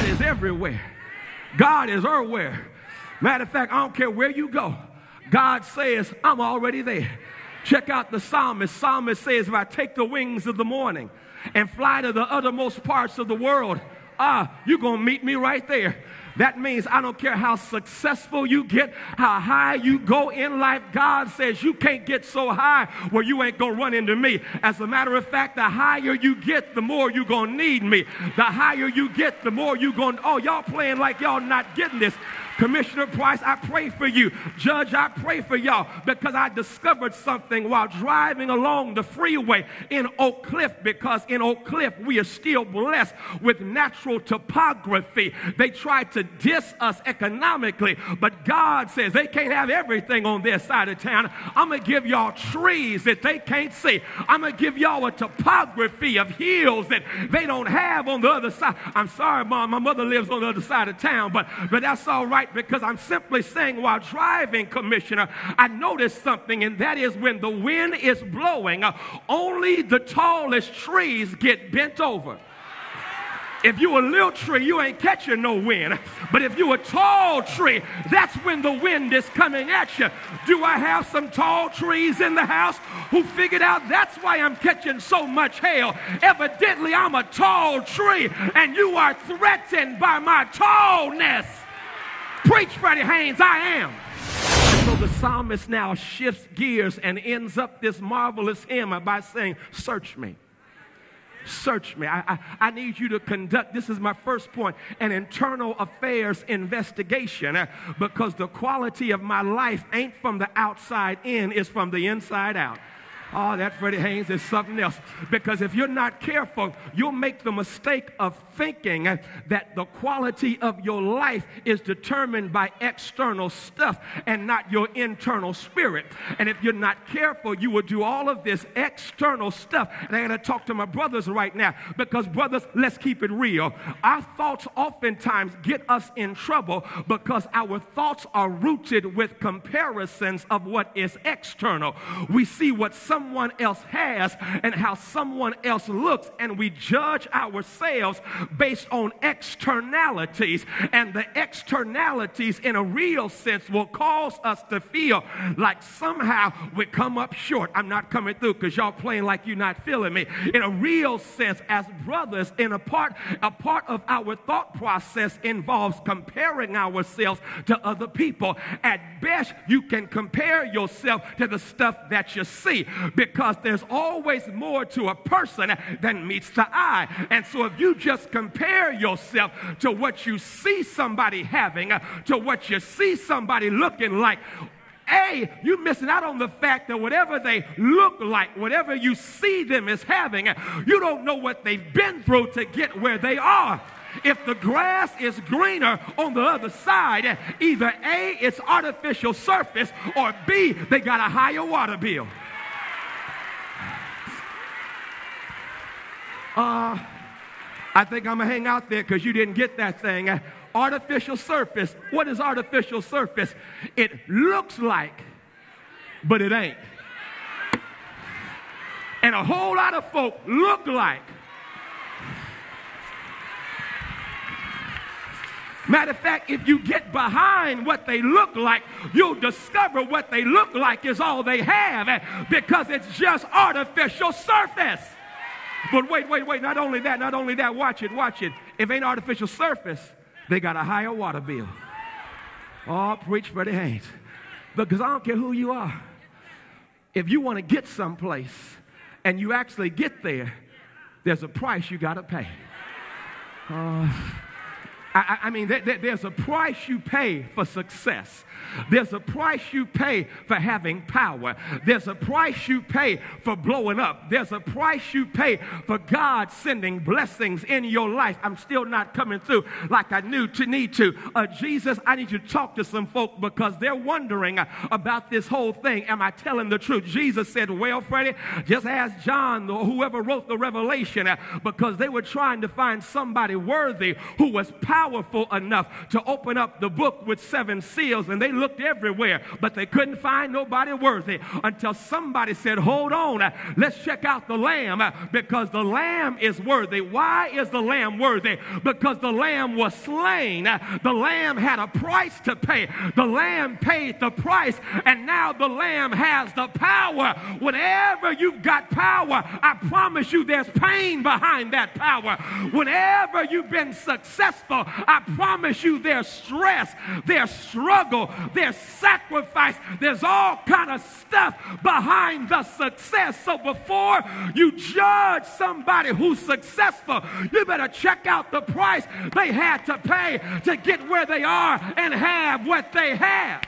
is everywhere. God is everywhere. Matter of fact, I don't care where you go. God says, I'm already there. Check out the psalmist. Psalmist says, if I take the wings of the morning and fly to the uttermost parts of the world, you're going to meet me right there. That means I don't care how successful you get, how high you go in life. God says you can't get so high where you ain't going to run into me. As a matter of fact, the higher you get, the more you're going to need me. The higher you get, the more you're going to, y'all playing like y'all not getting this. Commissioner Price, I pray for you. Judge, I pray for y'all because I discovered something while driving along the freeway in Oak Cliff, because in Oak Cliff we are still blessed with natural topography. They tried to diss us economically, but God says they can't have everything on their side of town. I'm going to give y'all trees that they can't see. I'm going to give y'all a topography of hills that they don't have on the other side. I'm sorry, Mom, my mother lives on the other side of town, but that's all right. Because I'm simply saying while driving, Commissioner, I noticed something, and that is when the wind is blowing, only the tallest trees get bent over. If you're a little tree, you ain't catching no wind. But if you're a tall tree, that's when the wind is coming at you. Do I have some tall trees in the house who figured out that's why I'm catching so much hail? Evidently, I'm a tall tree, and you are threatened by my tallness. Preach, Freddie Haynes, I am. And so the psalmist now shifts gears and ends up this marvelous hymn by saying, search me. Search me. I need you to conduct, this is my first point, an internal affairs investigation, because the quality of my life ain't from the outside in, it's from the inside out. Oh, that Freddie Haynes is something else. Because if you're not careful, you'll make the mistake of thinking that the quality of your life is determined by external stuff and not your internal spirit. And if you're not careful, you will do all of this external stuff. And I got to talk to my brothers right now, because brothers, let's keep it real. Our thoughts oftentimes get us in trouble because our thoughts are rooted with comparisons of what is external. We see what someone else has and how someone else looks, and we judge ourselves based on externalities, and the externalities in a real sense will cause us to feel like somehow we come up short. I'm not coming through because y'all playing like you're not feeling me. In a real sense, as brothers, in a part of our thought process involves comparing ourselves to other people. At best, you can compare yourself to the stuff that you see, because there's always more to a person than meets the eye. And so if you just compare yourself to what you see somebody having, to what you see somebody looking like, you're missing out on the fact that whatever they look like, whatever you see them as having, you don't know what they've been through to get where they are. If the grass is greener on the other side, either A, it's artificial surface, or B, they got a higher water bill. I think I'm going to hang out there because you didn't get that thing. Artificial surface. What is artificial surface? It looks like, but it ain't. And a whole lot of folk look like. Matter of fact, if you get behind what they look like, you'll discover what they look like is all they have, because it's just artificial surface. But wait, not only that, watch it. If ain't artificial surface, they got a higher water bill. Oh, preach Freddie Haynes. Because I don't care who you are. If you want to get someplace and you actually get there, there's a price you got to pay. There's a price you pay for success. There's a price you pay for having power. There's a price you pay for blowing up. There's a price you pay for God sending blessings in your life. I'm still not coming through like I need to. Jesus, I need you to talk to some folk because they're wondering about this whole thing. Am I telling the truth? Jesus said, well, Freddie, just ask John or whoever wrote the Revelation, because they were trying to find somebody worthy who was powerful powerful enough to open up the book with 7 seals, and they looked everywhere, but they couldn't find nobody worthy until somebody said, hold on, let's check out the lamb, because the lamb is worthy. Why is the lamb worthy? Because the lamb was slain. The lamb had a price to pay. The lamb paid the price, and now the lamb has the power. Whenever you've got power, I promise you there's pain behind that power. Whenever you've been successful, I promise you there's stress, there's struggle, there's sacrifice, there's all kind of stuff behind the success. So before you judge somebody who's successful, you better check out the price they had to pay to get where they are and have what they have.